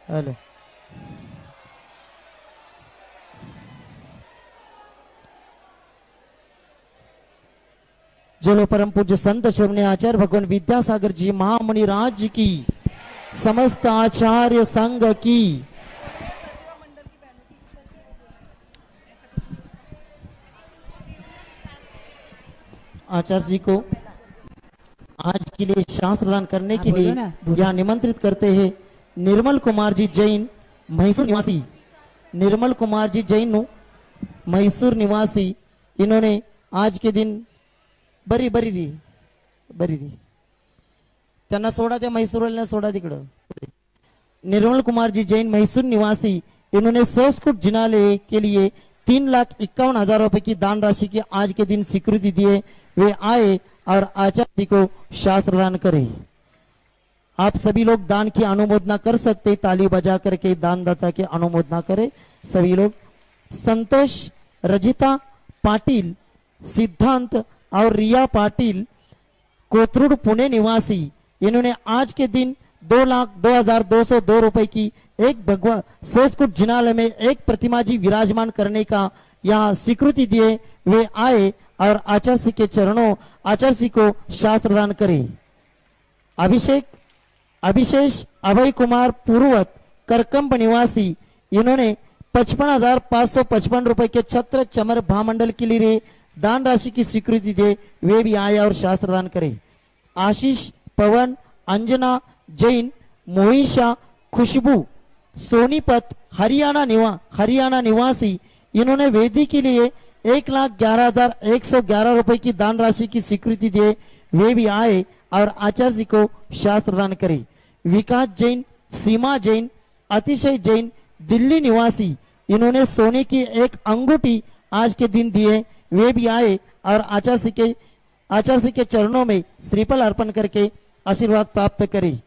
Hello. चलो परम पूज्य संत श्रवणे आचार्य भगवान विद्यासागर जी महामणि राज की समस्त आचार्य संघ की आचार्य जी को आज के लिए शास्त्र दान करने के लिए यहाँ निमंत्रित करते हैं निर्मल कुमार जी जैन मैसूर निवासी। निर्मल कुमार जी जैन मैसूर निवासी, इन्होंने आज के दिन बरी बरी री बरी री त्यांना सोडा, त्या मैसूरवाल्यांना सोडा तिकडं। निर्मल कुमार जी जैन मैसूर निवासी, इन्होंने संस्कृत जिनालय के लिए 3,51,000 रुपए की दान राशि की आज के दिन स्वीकृति दिए। वे आए और आचार्य जी को शास्त्र दान करे। आप सभी लोग दान की अनुमोदना कर सकते, ताली बजा करके दानदाता की अनुमोदना करें सभी लोग। संतोष रजिता पाटिल सिद्धांत और रिया पाटिल कोथरूड पुणे निवासी, इन्होंने आज के दिन 2,02,202 रुपए की एक भगवान संस्कृत जिनालय में एक प्रतिमा जी विराजमान करने का यहाँ स्वीकृति दिए। वे आए और आचार्य जी के चरणों आचार्य जी को शास्त्र दान करे। अभिषेक अभय कुमार पूर्वत करकंब निवासी, इन्होंने 55,555 रुपए के छत्र चमर भामंडल के लिए दान राशि की स्वीकृति दे। वे भी आए और शास्त्र दान करे। आशीष पवन अंजना जैन मोहिशा खुशबू सोनीपत हरियाणा निवासी, इन्होंने वेदी के लिए 1,11,111 रुपए की दान राशि की स्वीकृति दिए। वे भी आए और आचार्य जी को शास्त्र दान करे। विकास जैन सीमा जैन अतिशय जैन दिल्ली निवासी, इन्होंने सोने की एक अंगूठी आज के दिन दिए। वे भी आए और आचार्य जी के चरणों में श्रीफल अर्पण करके आशीर्वाद प्राप्त करे।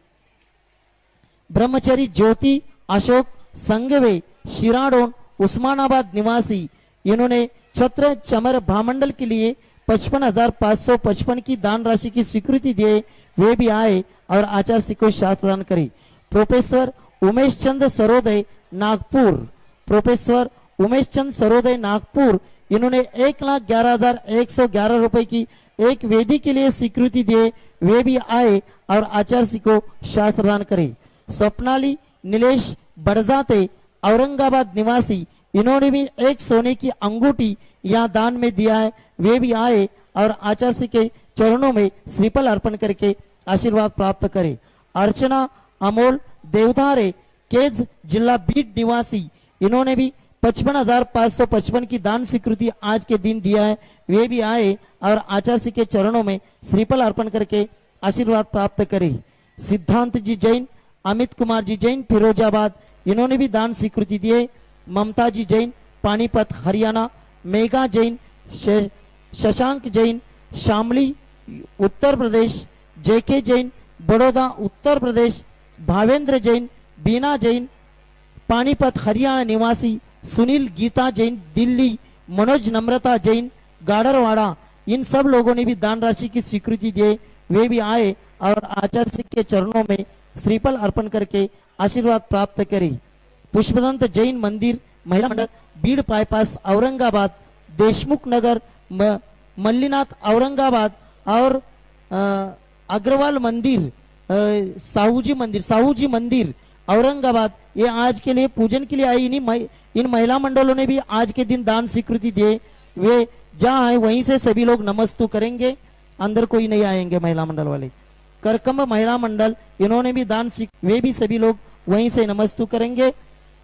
ब्रह्मचारी ज्योति अशोक संगवे शिराडोन उस्मानाबाद निवासी, इन्होंने छत्र चमर भामंडल के लिए 55,555 की दान राशि की स्वीकृति दिए। वे भी आए और आचार्य जी को शास्त्र दान करे। प्रोफेसर उमेश चंद सरोदय नागपुर, प्रोफेसर उमेश चंद सरोदय नागपुर, इन्होंने 1,11,111 रुपए की एक वेदी के लिए स्वीकृति दिए। वे भी आए और आचार्य जी को शास्त्र दान करे। स्वप्नाली नीलेश बड़जाते औरंगाबाद निवासी, इन्होंने भी एक सोने की अंगूठी यहाँ दान में दिया है। वे भी आए और आचार्य जी के चरणों में श्रीफल अर्पण करके आशीर्वाद प्राप्त करे। अर्चना अमोल देवधारे केज जिला बीड निवासी, इन्होंने भी 55,555 की दान स्वीकृति आज के दिन दिया है। वे भी आए और आचार्य जी के चरणों में श्रीफल अर्पण करके आशीर्वाद प्राप्त करे। सिद्धांत जी जैन अमित कुमार जी जैन फिरोजाबाद, इन्होंने भी दान स्वीकृति दिए। ममता जी जैन पानीपत हरियाणा, मेघा जैन शशांक जैन शामली उत्तर प्रदेश, जेके जैन बड़ौदा उत्तर प्रदेश, भावेंद्र जैन बीना जैन पानीपत हरियाणा निवासी, सुनील गीता जैन दिल्ली, मनोज नम्रता जैन गाडरवाड़ा, इन सब लोगों ने भी दान राशि की स्वीकृति दिए। वे भी आए और आचार्य जी के चरणों में श्रीफल अर्पण करके आशीर्वाद प्राप्त करे। पुष्पदंत जैन मंदिर महिला मंडल बीड़ बाईपास औरंगाबाद, देशमुख नगर मल्लीनाथ औरंगाबाद और अग्रवाल मंदिर साहूजी मंदिर औरंगाबाद, ये आज के लिए पूजन के लिए आई। इन महिला मंडलों ने भी आज के दिन दान स्वीकृति दिए। वे जहाँ है वहीं से सभी लोग नमस्तु करेंगे, अंदर कोई नहीं आएंगे महिला मंडल वाले। करकंब महिला मंडल, इन्होंने भी दान वे भी सभी लोग वहीं से नमस्तु करेंगे।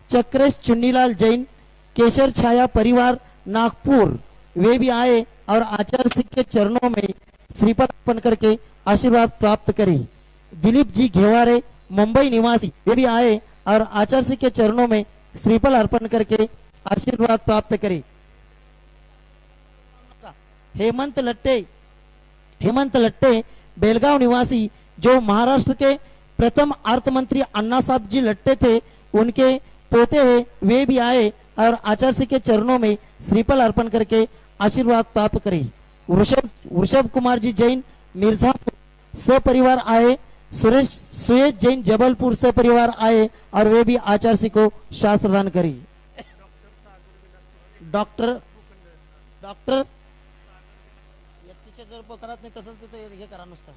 चक्रेश चुन्नीलाल जैन केशर छाया परिवार नागपुर, वे भी आए और आचार्य जी के चरणों में श्रीफल अर्पण करके आशीर्वाद प्राप्त करे। दिलीप जी घेवारे मुंबई निवासी, वे भी आए और आचार्य जी के चरणों में श्रीफल अर्पण करके आशीर्वाद प्राप्त करे। हेमंत लट्टे बेलगांव निवासी, जो महाराष्ट्र के प्रथम अर्थ मंत्री अन्ना साहब जी लट्टे थे, उनके पोते हैं। वे भी आए और आचार्य जी के चरणों में श्रीफल अर्पण करके आशीर्वाद प्राप्त करे। वृषभ कुमार जी जैन मिर्जापुर सपरिवार आए। सुरेश सुयश जैन जबलपुर से परिवार आए और वे भी आचार्य को शास्त्र दान करी। डॉक्टर डॉक्टर जर करत नाही तसंच तिथे हे करा नुसतं।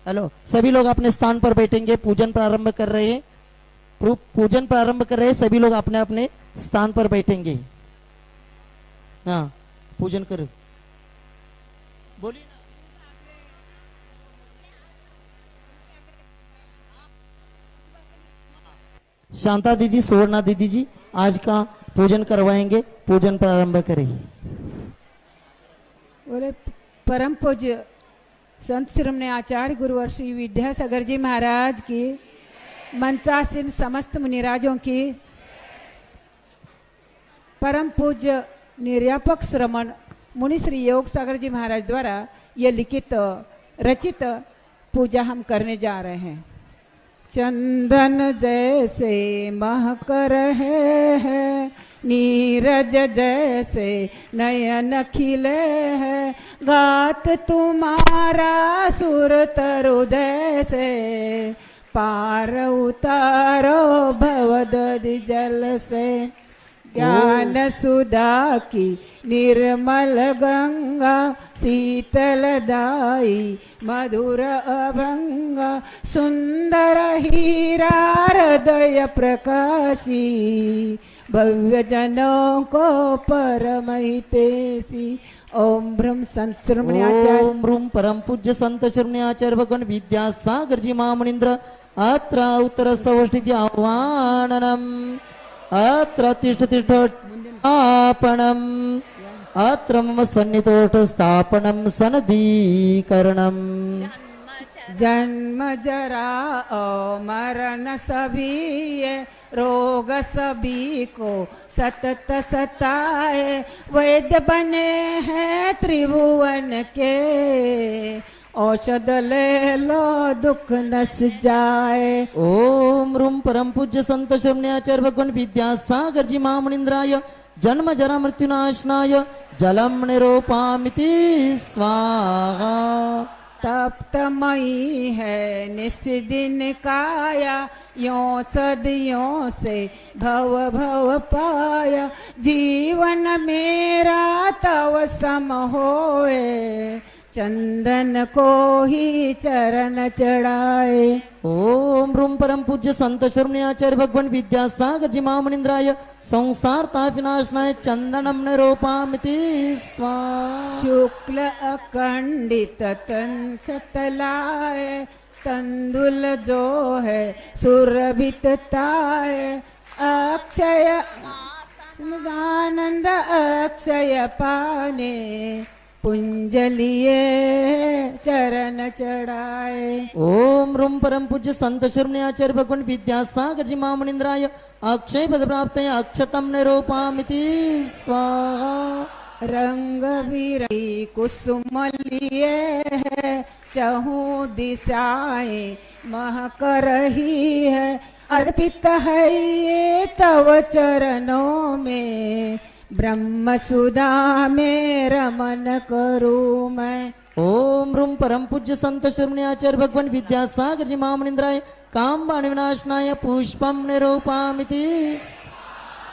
हेलो, सभी लोग अपने स्थान पर बैठेंगे। पूजन प्रारंभ कर रहे हैं। पूजन प्रारंभ कर रहे हैं। सभी लोग अपने अपने स्थान पर बैठेंगे। हाँ, पूजन करो। बोलिए ना। शांता दीदी, सुवर्णा दीदी जी आज का पूजन करवाएंगे। पूजन प्रारंभ करें। बोले परम पूज्य संत श्रीमने आचार्य गुरुवर श्री विद्यासागर जी महाराज की, मंचासीन समस्त मुनिराजों की, परम पूज्य निर्यापक श्रमण मुनि श्री योग सागर जी महाराज द्वारा ये लिखित रचित पूजा हम करने जा रहे हैं। चंदन जैसे महक रहे हैं, नीरज जैसे नयन खिले हैं, गात तुम्हारा सुर तरु जैसे, पार उतारो भवदधि जल से। ज्ञान सुधा की निर्मल गंगा, शीतल दाई मधुर अभंगा, सुंदर हीरा हृदय प्रकाशी, भव्य जनों को परम हितैषी। ओम ब्रह्म संत श्रीमने आचार्य, ओम ब्रह्म परम पूज्य संत श्रीमने आचार्य भगवान विद्यासागर जी महामुनींद्र अत्र उत्तर सवष्टिति आह्वाननम्, अत्र तिष्ठ तिष्ठ स्थापनम्, अत्र मम सन्निधोष्ठ स्थापनम् सनदीकरणम्। जन्म जरा और मरण सभी ये, रोग सभी को सतत सताए, वैद्य बने हैं त्रिभुवन के, औषध ले लो दुख नस जाए। ओम रूम परम पूज्य संत श्रीमने आचार्य भगवान विद्यासागर जी महामुनींद्राय जन्म जरा मृत्युनाशनाय जलम निरूपामिति स्वाहा। तप्तमयी है निस्दिन काया, यों सदियों से भव भव पाया, जीवन मेरा तव सम होए, चंदन को ही चरण चढ़ाए। ओम रूम परम पूज्य संत श्रीमने आचार्य भगवान विद्यासागर जी महामुनींद्राय संसार ताप विनाशनाय चंदनम निरूपामिति स्वाहा। शुक्ल अखंडित तंचतलाए, तंदुल जो है सुरभितताए, अक्षय आनंद अक्षय पाने, पुंजलिए चरण चढ़ाए। ओम रूम परम पूज्य संत श्रीमने आचार्य भगवान विद्यासागर जी महामुनींद्राय अक्षय पद प्राप्त अक्षतम निरूपामिति स्वाहा। रंग बिरंगी कुसुम लिए है, चहु दिशाएं महक रही है, अर्पित है ये तव चरणों में, ब्रह्म सुधा में रमन करूं मैं। ओम रूम परम पूज्य संत श्रीमने आचार्य भगवान विद्यासागर जी महामुनींद्राय काम बाण विनाशनाय पुष्पम निरूपामिति।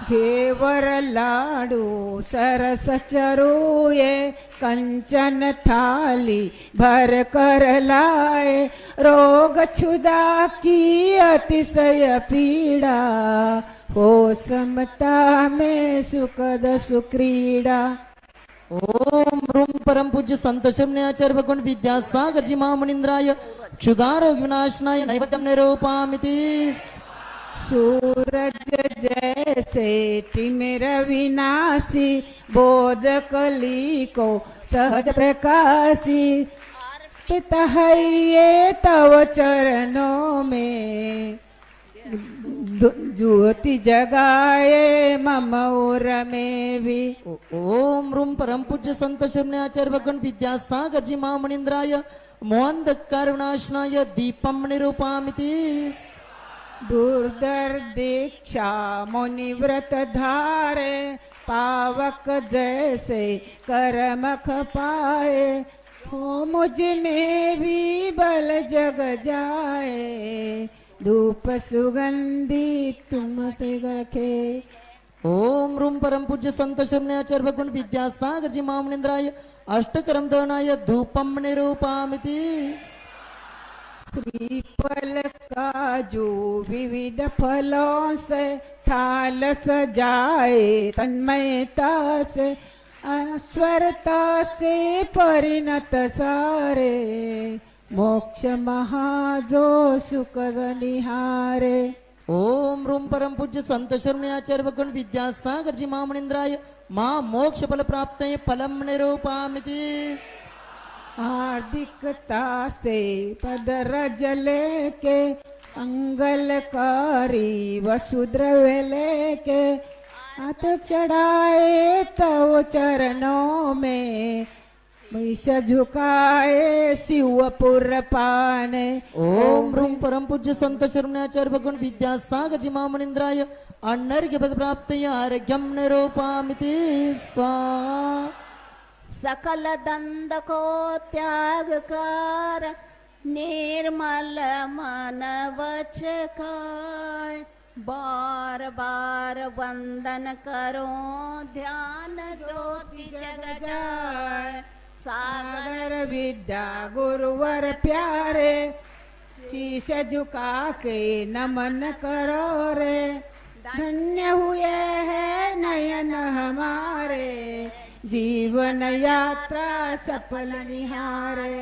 घेवर लाडू सरस चरूये, कंचन थाली भर कर लाए, रोग क्षुधा की अतिशय पीड़ा, हो समता में सुखद सुक्रीड़ा। ओम रूम परम पूज्य संत श्रीमने आचार्य भगवान विद्यासागर जी महामुनींद्राय क्षुधारोग विनाशनाय नैवेद्यम निरूपामिति। सूरज जैसे तिमिर विनाशी, बोध कली को सहज प्रकाशी, अर्पित है ये तव चरणों में, ज्योति जगाए मम उर में भी। ओम रूम परम पूज्य संत शरण्य आचार्य भगवान विद्यासागर जी महामनिंद्राय मोहंधकार विनाशनाय दीपम निरूपामिति। दुर्धर दीक्षा मुनिव्रत धारे पावक जैसे कर्मख पाए हो मुझ में भी बल जग जाए धूप सुगंधी तुम रखे। ओम रूम परम पूज्य संत शरण्य आचार्य भगवान विद्यासागर जी महामनिंद्राय अष्टकरम दहनाय धूपम निरूपामिति। श्रीफल का जो विविध फलों से थाल सजाए तन्मयता से ऐश्वर्यता से परिणत सारे मोक्ष महाजो सुख निहारे। ओम रूम परम पूज्य संत शरण्य आचार्य भगवान विद्यासागर जी महामनिंद्राय मां मोक्ष फल प्राप्त फलम निरूपामिति। हार्दिकता से पद रज लेके अंगलकारी वसुद्रव्य लेके हाथ चढ़ाए तव चरणों में मीश झुकाए शिवपुर पाने। ओम रूम परम पूज्य संत शरण्याचार्य भगवान विद्यासागर जी महामनिंद्राय अन्नर्घ्य पद प्राप्त आरोग्यम निरूपामिति स्वाहा। सकल दंड को त्याग कर निर्मल मन वचकाय बार बार वंदन करो ध्यान ज्योति जग जाय। सागर विद्या गुरुवर प्यारे शीश झुका के नमन करो रे धन्य हुए हैं नयन हमारे जीवन यात्रा सफल निहारे।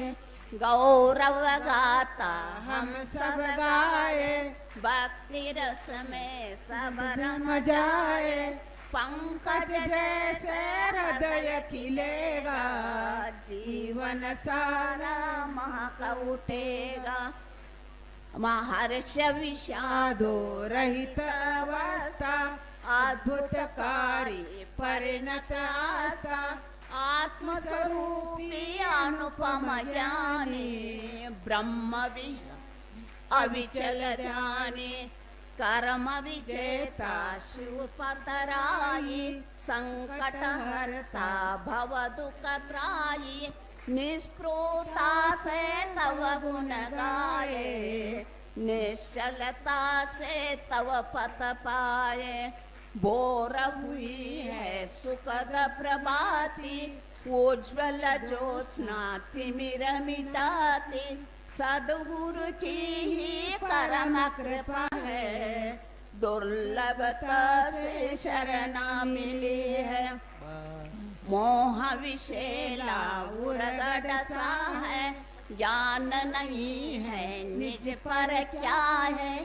गौरव गाता हम सब गाए भक्ति रस में सब रम जाए पंकज जैसे हृदय खिलेगा जीवन सारा महक उठेगा। महर्ष विषादो रहित अवस्था अद्भुतकारी परिणत आस्था आत्मस्वरूपी अनुपम ज्ञानी ब्रह्म अविचल ध्यानी कर्म विजेता शिव पतराई संकट हरता भव दुख त्राई निष्प्रोता से तव गुण गाए निश्चलता से तव पत पाए। बोर हुई है सुखद प्रभाती उज्ज्वल ज्योत्स्ना तिमिर मिटाती सद्गुरु की ही परम कृपा है दुर्लभता से शरणा मिली है। मोह विशेला उर्गड सा है ज्ञान नहीं है निज पर क्या है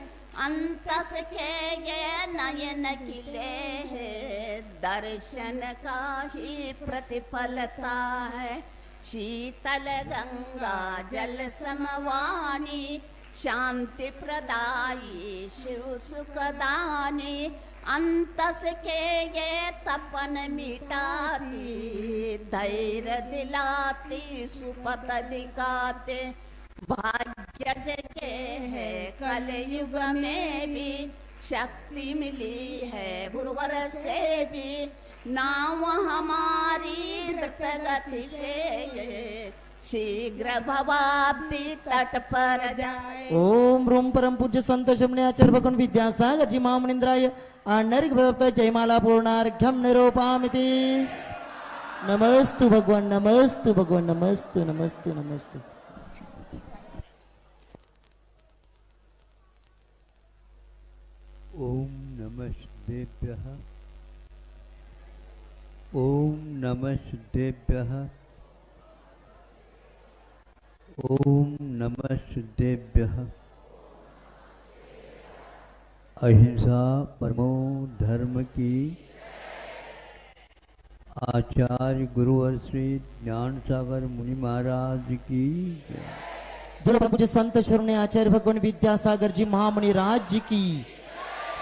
अंतस के ये नयन किले है दर्शन का ही प्रतिफलता है। शीतल गंगा जल समवाणी शांति प्रदायी शिव सुखदानी अंतस के ये तपन मिटाती धैर्य दिलाती सुपथ दिखाते भाग्य जगे है कल युग में भी शक्ति मिली है गुरुवर से भी नाव हमारी द्रुत गति से शीघ्र भवाब्दी तट पर जाए। ओम रूम परम पूज्य संत शरण्याचार्य भगवान विद्यासागर जी महामनिंद्राय अनर्घ्य जयमाला पूर्णार्घ्यम निरूपामिति। नमस्तु भगवान नमस्तु भगवान नमस्तु नमस्तु नमस्तु। ओम नमः देव्यः ओम नमः देव्यः ओम नमः देव्यः। अहिंसा परमो धर्म की आचार्य गुरुवर श्री ज्ञान सागर मुनि महाराज की जल परम पूज्य संत शरण्य आचार्य भगवान विद्यासागर जी महामुनि राज की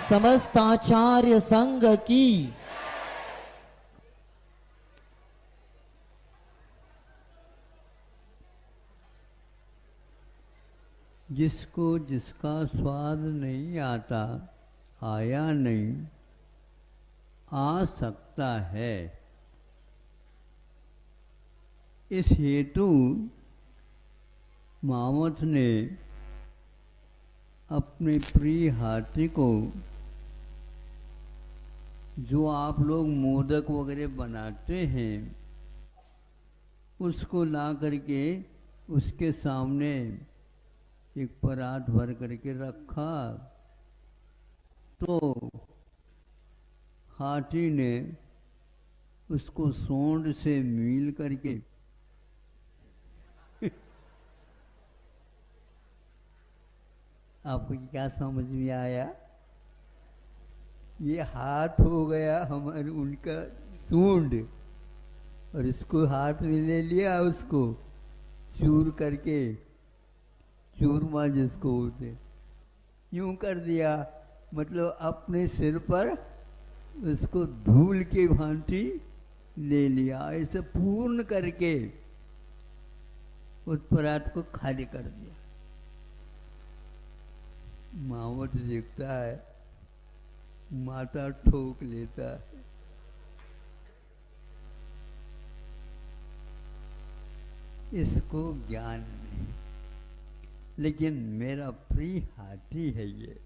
समस्त आचार्य संघ की। जिसको जिसका स्वाद नहीं आता, आया नहीं, आ सकता है। इस हेतु मावत ने अपने प्रिय हाथी को, जो आप लोग मोदक वगैरह बनाते हैं, उसको ला करके उसके सामने एक परात भर करके रखा। तो हाथी ने उसको सूंड से मील करके आपको क्या समझ में आया? ये हाथ हो गया हमारे उनका सूंड, और इसको हाथ में ले लिया, उसको चूर करके, चूरमा जिसको बोलते, यूं कर दिया। मतलब अपने सिर पर उसको धूल के भांति ले लिया। ऐसे पूर्ण करके उस परात को खाली कर दिया। मावट देखता है, माता ठोक लेता है। इसको ज्ञान नहीं, लेकिन मेरा प्रिय हाथी है ये,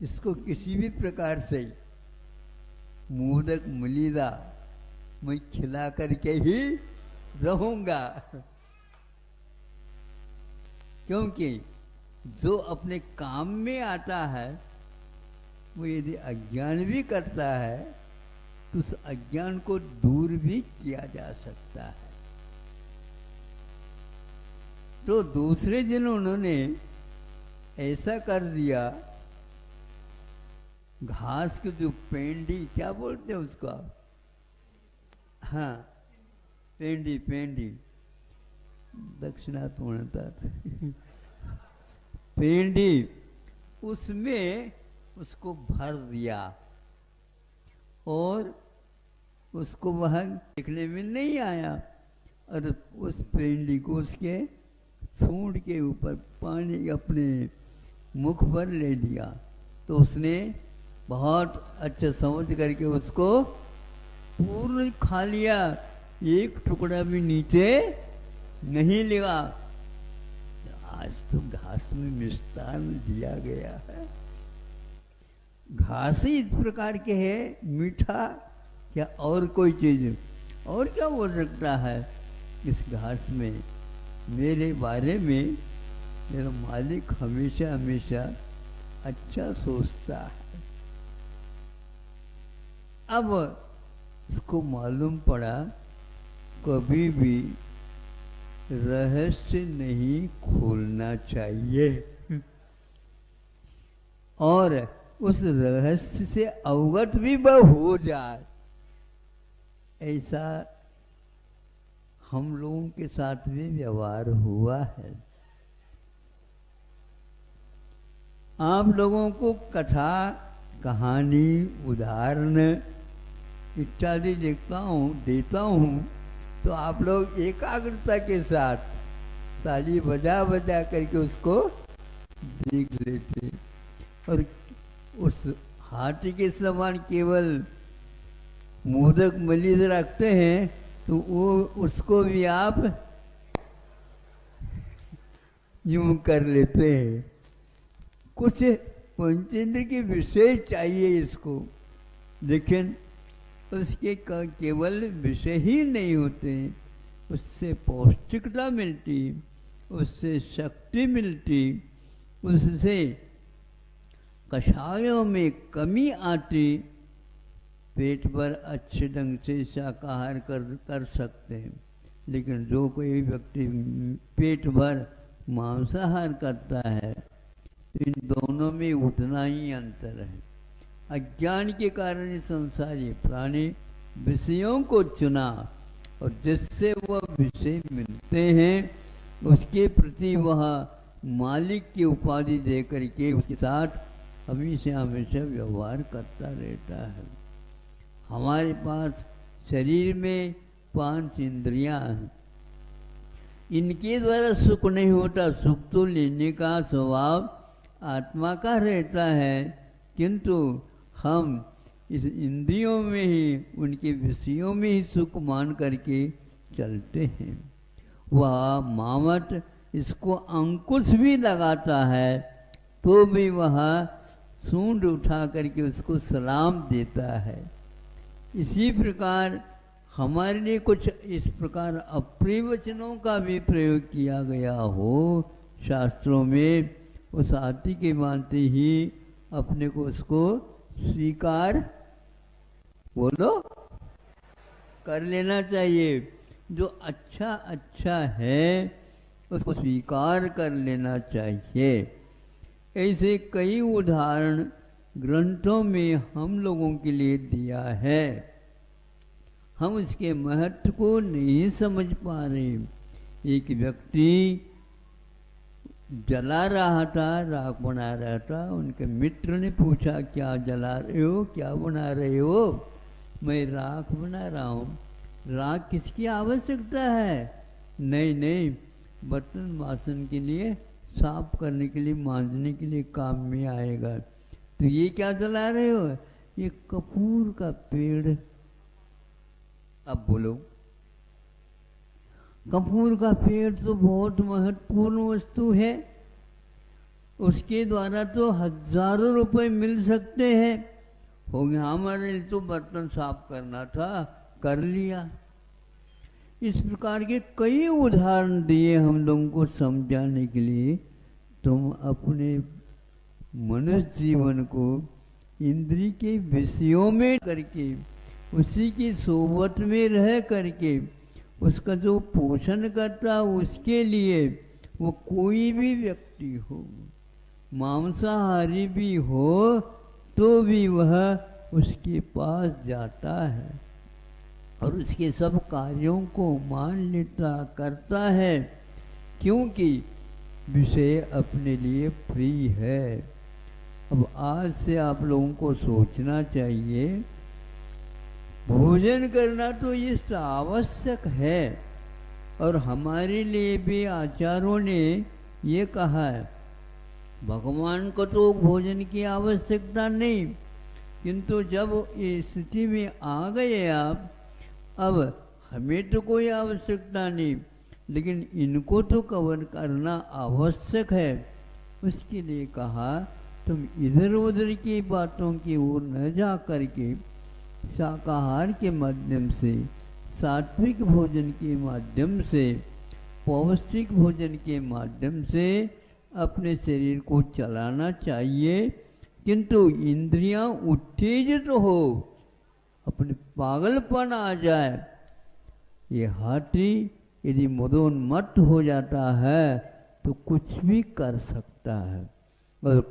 इसको किसी भी प्रकार से मोदक मलिदा मैं खिला करके ही रहूंगा। क्योंकि जो अपने काम में आता है, वो यदि अज्ञान भी करता है तो उस अज्ञान को दूर भी किया जा सकता है। तो दूसरे दिन उन्होंने ऐसा कर दिया, घास की जो पेंडी, क्या बोलते हैं उसको आप? हाँ, पेंडी, पेंडी दक्षिणात्मता पेंडी, उसमें उसको भर दिया और उसको वह देखने में नहीं आया, और उस पेंडी को उसके सूंड के ऊपर पानी अपने मुख पर ले दिया। तो उसने बहुत अच्छा समझ करके उसको पूर्ण खा लिया, एक टुकड़ा भी नीचे नहीं लगा। आज तो घास में मिष्टान दिया गया है। घास ही इस प्रकार के है, मीठा क्या और कोई चीज, और क्या हो सकता है इस घास में? मेरे बारे में मेरा मालिक हमेशा हमेशा अच्छा सोचता है। अब इसको मालूम पड़ा कभी भी रहस्य नहीं खोलना चाहिए, और उस रहस्य से अवगत भी वह हो जाए। ऐसा हम लोगों के साथ भी व्यवहार हुआ है। आप लोगों को कथा, कहानी, उदाहरण इत्यादि देता हूँ, तो आप लोग एकाग्रता के साथ ताली बजा बजा करके उसको देख लेते, और उस हाथी के समान केवल मोदक मलिद रखते हैं तो वो उसको भी आप यूं कर लेते हैं। कुछ पंचेंद्र के विषय चाहिए इसको, लेकिन उसके केवल विषय ही नहीं होते, उससे पौष्टिकता मिलती, उससे शक्ति मिलती, उससे कषायों में कमी आती, पेट पर अच्छे ढंग से शाकाहार कर सकते हैं। लेकिन जो कोई व्यक्ति पेट भर मांसाहार करता है, तो इन दोनों में उतना ही अंतर है। अज्ञान के कारण संसारी प्राणी विषयों को चुना, और जिससे वह विषय मिलते हैं उसके प्रति वह मालिक की उपाधि दे करके उसके साथ हमेशा हमेशा व्यवहार करता रहता है। हमारे पास शरीर में 5 इंद्रियां हैं, इनके द्वारा सुख नहीं होता। सुख तो लेने का स्वभाव आत्मा का रहता है, किंतु हम इस इंद्रियों में ही, उनके विषयों में ही सुख मान करके चलते हैं। वह मावट इसको अंकुश भी लगाता है तो भी वह सूंड उठा करके उसको सलाम देता है। इसी प्रकार हमारे लिए कुछ इस प्रकार अप्रिय वचनों का भी प्रयोग किया गया हो शास्त्रों में, उस आदि के मानते ही अपने को उसको स्वीकार बोलो कर लेना चाहिए। जो अच्छा अच्छा है उसको स्वीकार कर लेना चाहिए। ऐसे कई उदाहरण ग्रंथों में हम लोगों के लिए दिया है, हम इसके महत्व को नहीं समझ पा रहे। एक व्यक्ति जला रहा था, राख बना रहा था। उनके मित्र ने पूछा, क्या जला रहे हो, क्या बना रहे हो? मैं राख बना रहा हूँ। राख किसकी आवश्यकता है? नहीं नहीं, बर्तन बासन के लिए, साफ करने के लिए, मांजने के लिए काम में आएगा। तो ये क्या जला रहे हो? ये कपूर का पेड़। अब बोलो, कपूर का पेड़ तो बहुत महत्वपूर्ण वस्तु है, उसके द्वारा तो हजारों रुपए मिल सकते हैं। हो गया, हमारे लिए तो बर्तन साफ करना था, कर लिया। इस प्रकार के कई उदाहरण दिए हम लोगों को समझाने के लिए। तुम अपने मनुष्य जीवन को इंद्रिय के विषयों में करके, उसी की सोबत में रह करके, उसका जो पोषण करता उसके लिए, वो कोई भी व्यक्ति हो, मांसाहारी भी हो तो भी वह उसके पास जाता है और उसके सब कार्यों को मान लेता, करता है, क्योंकि विषय अपने लिए प्रिय है। अब आज से आप लोगों को सोचना चाहिए, भोजन करना तो ये आवश्यक है, और हमारे लिए भी आचार्यों ने ये कहा है। भगवान को तो भोजन की आवश्यकता नहीं, किंतु जब इस स्थिति में आ गए आप, अब हमें तो कोई आवश्यकता नहीं, लेकिन इनको तो कवर करना आवश्यक है। उसके लिए कहा, तुम इधर उधर की बातों की ओर न जा करके शाकाहार के माध्यम से, सात्विक भोजन के माध्यम से, पौष्टिक भोजन के माध्यम से अपने शरीर को चलाना चाहिए। किंतु इंद्रियां उत्तेजित हो, अपने पागलपन आ जाए, ये हाथी यदि मदोन्मत्त हो जाता है तो कुछ भी कर सकता है और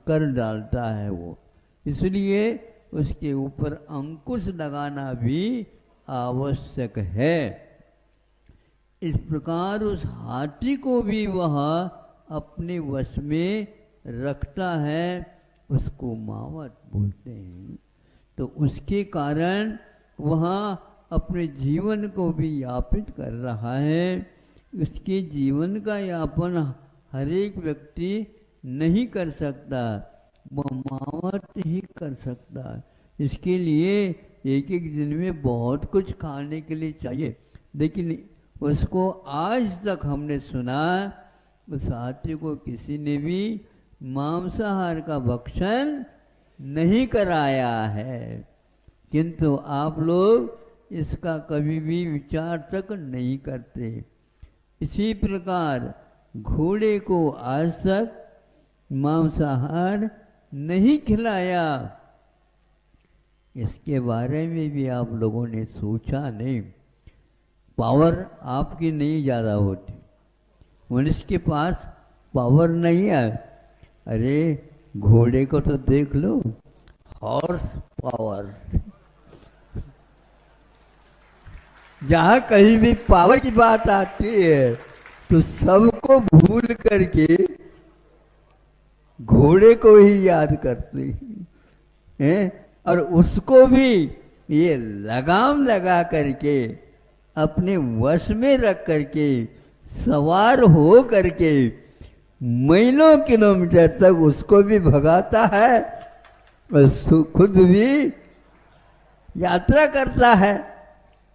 कर डालता है वो। इसलिए उसके ऊपर अंकुश लगाना भी आवश्यक है। इस प्रकार उस हाथी को भी वह अपने वश में रखता है, उसको मावट बोलते हैं। तो उसके कारण वह अपने जीवन को भी यापित कर रहा है। उसके जीवन का यापन हर एक व्यक्ति नहीं कर सकता, वह मावट ही कर सकता। इसके लिए एक एक दिन में बहुत कुछ खाने के लिए चाहिए, लेकिन उसको आज तक हमने सुना उस हाथी को किसी ने भी मांसाहार का भक्षण नहीं कराया है। किंतु आप लोग इसका कभी भी विचार तक नहीं करते। इसी प्रकार घोड़े को आज तक मांसाहार नहीं खिलाया, इसके बारे में भी आप लोगों ने सोचा नहीं। पावर आपकी नहीं ज़्यादा होती, मनुष्य के पास पावर नहीं है। अरे घोड़े को तो देख लो, हॉर्स पावर। जहाँ कहीं भी पावर की बात आती है तो सबको भूल करके घोड़े को ही याद करती हैं, और उसको भी ये लगाम लगा करके अपने वश में रख करके सवार हो करके महीनों किलोमीटर तक उसको भी भगाता है और खुद भी यात्रा करता है,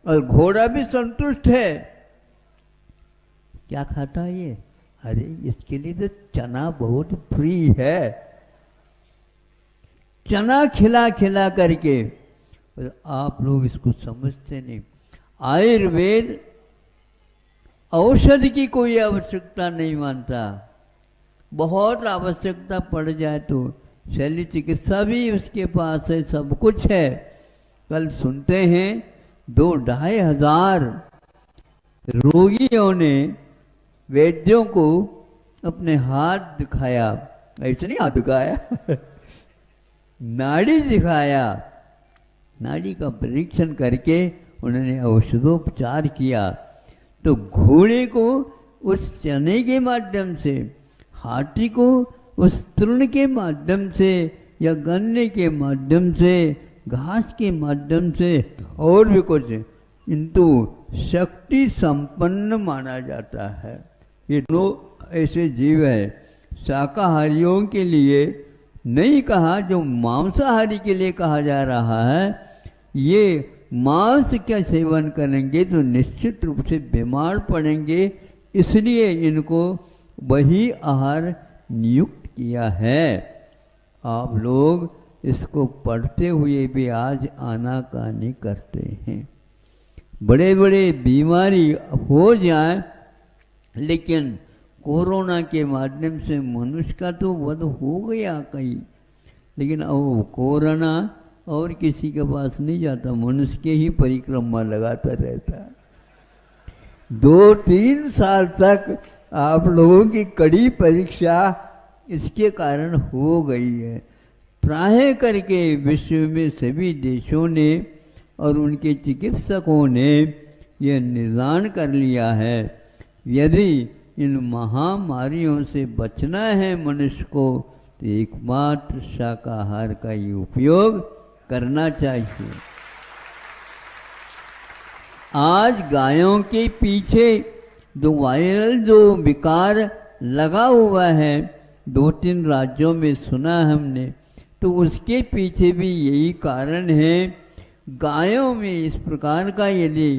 और घोड़ा भी संतुष्ट है। क्या खाता है ये? अरे इसके लिए तो चना बहुत फ्री है, चना खिला खिला करके। पर आप लोग इसको समझते नहीं। आयुर्वेद औषधि की कोई आवश्यकता नहीं मानता, बहुत आवश्यकता पड़ जाए तो शल्य चिकित्सा भी उसके पास है, सब कुछ है। कल सुनते हैं 2-2,500 रोगियों ने वैद्यों को अपने हाथ दिखाया, ऐसे नहीं हाथ दिखाया नाड़ी दिखाया, नाड़ी का परीक्षण करके उन्होंने औषधोपचार किया। तो घोड़े को उस चने के माध्यम से, हाथी को उस तृण के माध्यम से या गन्ने के माध्यम से, घास के माध्यम से और भी कुछ, किंतु शक्ति संपन्न माना जाता है। ये दो ऐसे जीव है, शाकाहारियों के लिए नहीं कहा, जो मांसाहारी के लिए कहा जा रहा है। ये मांस का सेवन करेंगे तो निश्चित रूप से बीमार पड़ेंगे, इसलिए इनको वही आहार नियुक्त किया है। आप लोग इसको पढ़ते हुए भी आज आनाकानी करते हैं। बड़े बड़े बीमारी हो जाए, लेकिन कोरोना के माध्यम से मनुष्य का तो वध हो गया कहीं, लेकिन अब कोरोना और किसी के पास नहीं जाता, मनुष्य के ही परिक्रमा लगाता रहता है। 2-3 साल तक आप लोगों की कड़ी परीक्षा इसके कारण हो गई है। प्राय करके विश्व में सभी देशों ने और उनके चिकित्सकों ने यह निर्धारण कर लिया है, यदि इन महामारियों से बचना है मनुष्य को, तो एकमात्र शाकाहार का ही उपयोग करना चाहिए। आज गायों के पीछे जो वायरल जो विकार लगा हुआ है, 2-3 राज्यों में सुना हमने, तो उसके पीछे भी यही कारण है। गायों में इस प्रकार का यदि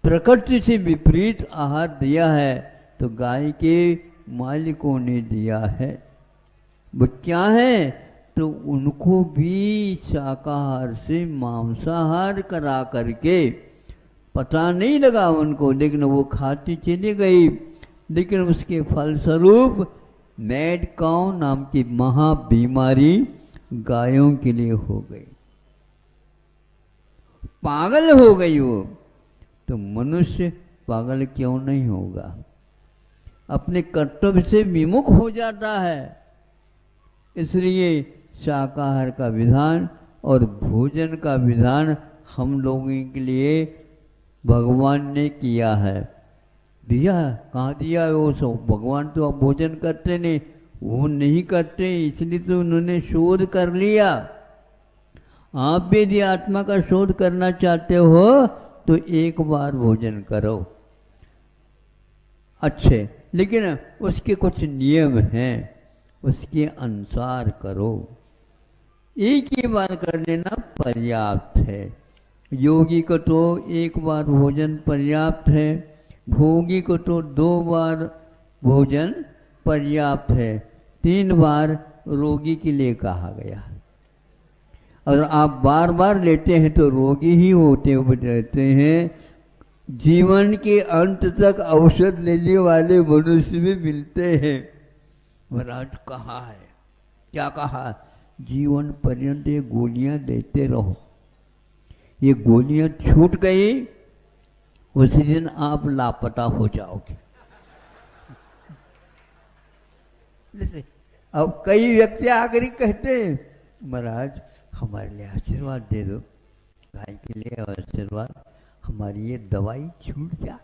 प्रकृति से विपरीत आहार दिया है तो गाय के मालिकों ने दिया है। वो क्या है? तो उनको भी शाकाहार से मांसाहार करा करके, पता नहीं लगा उनको, लेकिन वो खाती चली गई। लेकिन उसके फलस्वरूप मैड काउ नाम की महा बीमारी गायों के लिए हो गई, पागल हो गई वो। तो मनुष्य पागल क्यों नहीं होगा? अपने कर्तव्य से विमुख हो जाता है। इसलिए शाकाहार का विधान और भोजन का विधान हम लोगों के लिए भगवान ने किया है। दिया कहाँ दिया? वो सब भगवान तो अब भोजन करते नहीं, वो नहीं करते, इसलिए तो उन्होंने शोध कर लिया। आप भी यदि आत्मा का शोध करना चाहते हो तो एक बार भोजन करो, अच्छे, लेकिन उसके कुछ नियम हैं, उसके अनुसार करो। एक ही बार कर लेना पर्याप्त है। योगी को तो एक बार भोजन पर्याप्त है, भोगी को तो 2 बार भोजन पर्याप्त है, 3 बार रोगी के लिए कहा गया। अगर आप बार बार लेते हैं तो रोगी ही होते रहते हैं। जीवन के अंत तक औषध लेने वाले मनुष्य भी मिलते हैं। महाराज कहा है, क्या कहा? जीवन पर्यंत ये गोलियां देते रहो, ये गोलियां छूट गई उसी दिन आप लापता हो जाओगे। अब कई व्यक्ति आकर कहते हैं, महाराज हमारे लिए आशीर्वाद दे दो, गाय के लिए आशीर्वाद, हमारी ये दवाई छूट जा।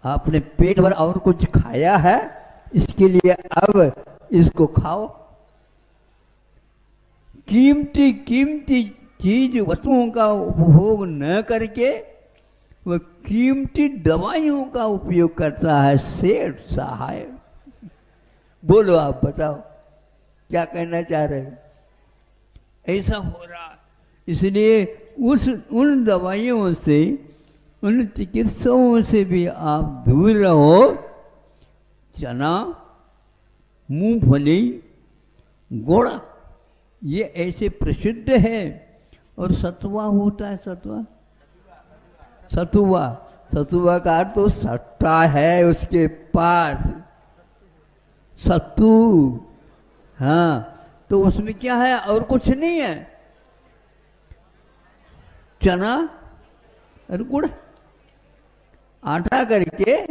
आपने पेट भर और कुछ खाया है इसके लिए अब इसको खाओ। कीमती कीमती चीज वस्तुओं का उपभोग न करके वह कीमती दवाइयों का उपयोग करता है सेठ सहाय। बोलो आप बताओ क्या कहना चाह रहे हो? ऐसा हो रहा है। इसलिए उन दवाइयों से, उन चिकित्साओं से भी आप दूर रहो। चना, मूंगफली, गुड़ ये ऐसे प्रसिद्ध है। और सतुआ होता है, सतुआ का अर्थ तो सट्टा है उसके पास, सत्तू। हाँ, तो उसमें क्या है? और कुछ नहीं है, चना और गुड़ आटा करके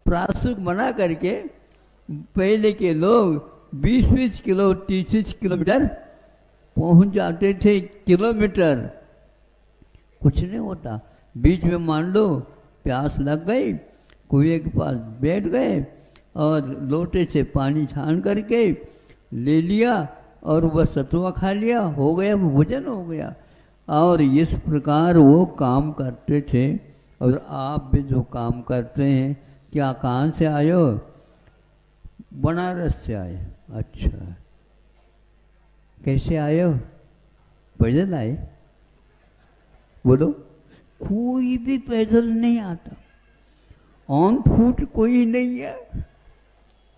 प्रासुक बना करके पहले के लोग 20-20 किलो 30 किलोमीटर पहुंच जाते थे। किलोमीटर कुछ नहीं होता। बीच में मान लो प्यास लग गई, कुएं के पास बैठ गए और लोटे से पानी छान करके ले लिया और वह सतुआ खा लिया, हो गया, भोजन हो गया। और इस प्रकार वो काम करते थे। और आप भी जो काम करते हैं, क्या कहाँ से आए हो? बनारस से आए। अच्छा, कैसे आए हो? पैदल आए? बोलो। कोई भी पैदल नहीं आता, ऑन फुट कोई नहीं है,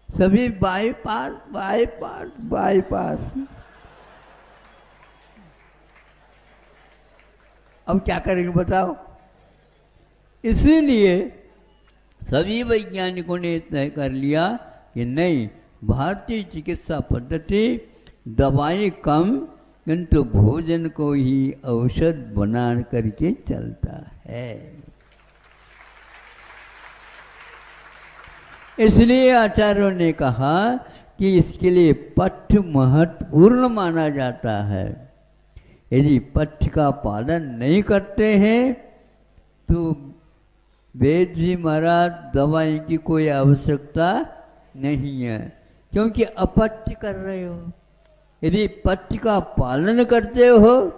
सभी बाईपास बाईपास बाईपास। अब क्या करेंगे बताओ? इसीलिए सभी वैज्ञानिकों ने तय कर लिया कि नहीं, भारतीय चिकित्सा पद्धति दवाई कम किंतु भोजन को ही औषध बना करके चलता है। इसलिए आचार्यों ने कहा कि इसके लिए पथ्य महत्वपूर्ण माना जाता है। यदि पथ्य का पालन नहीं करते हैं तो वेद जी महाराज दवाई की कोई आवश्यकता नहीं है, क्योंकि अपथ्य कर रहे हो। यदि पथ्य का पालन करते हो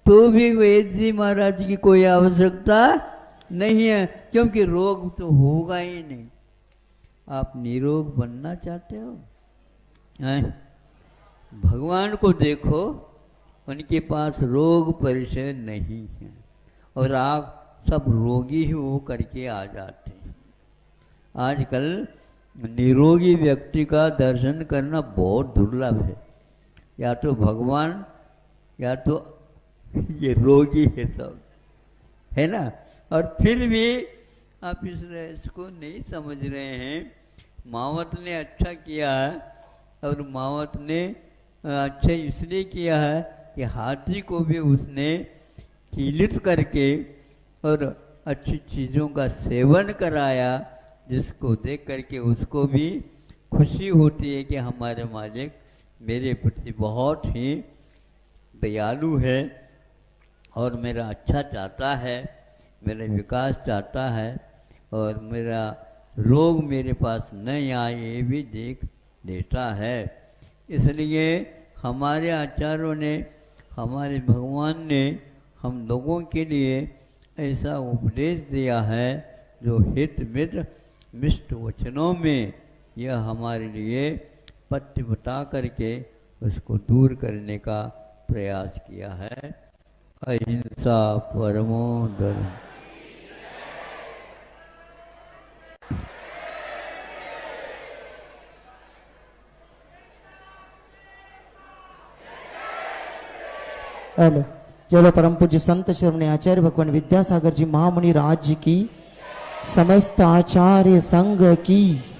तो भी वेद जी महाराज की कोई आवश्यकता नहीं है, क्योंकि रोग तो होगा ही नहीं। आप निरोग बनना चाहते हो? भगवान को देखो, उनके पास रोग परिचय नहीं है और आप सब रोगी ही हो करके आ जाते हैं। आजकल निरोगी व्यक्ति का दर्शन करना बहुत दुर्लभ है। या तो भगवान या तो ये रोगी है सब, है ना। और फिर भी आप इस रहस्य को नहीं समझ रहे हैं। मावत ने अच्छा किया है, और मावत ने अच्छा इसलिए किया है कि हाथी को भी उसने कीलित करके और अच्छी चीज़ों का सेवन कराया, जिसको देख करके उसको भी खुशी होती है कि हमारे मालिक मेरे प्रति बहुत ही दयालु है और मेरा अच्छा चाहता है, मेरा विकास चाहता है और मेरा रोग मेरे पास नहीं आए ये भी देख देता है। इसलिए हमारे आचार्यों ने, हमारे भगवान ने हम लोगों के लिए ऐसा उपदेश दिया है जो हित मित मिष्ट वचनों में यह हमारे लिए पथ्य बता करके उसको दूर करने का प्रयास किया है। अहिंसा परमो धर्म। हेलो, चलो परम पूज्य संत श्रवणी आचार्य भगवान विद्यासागर जी महामुनि राज्य की, समस्त आचार्य संघ की।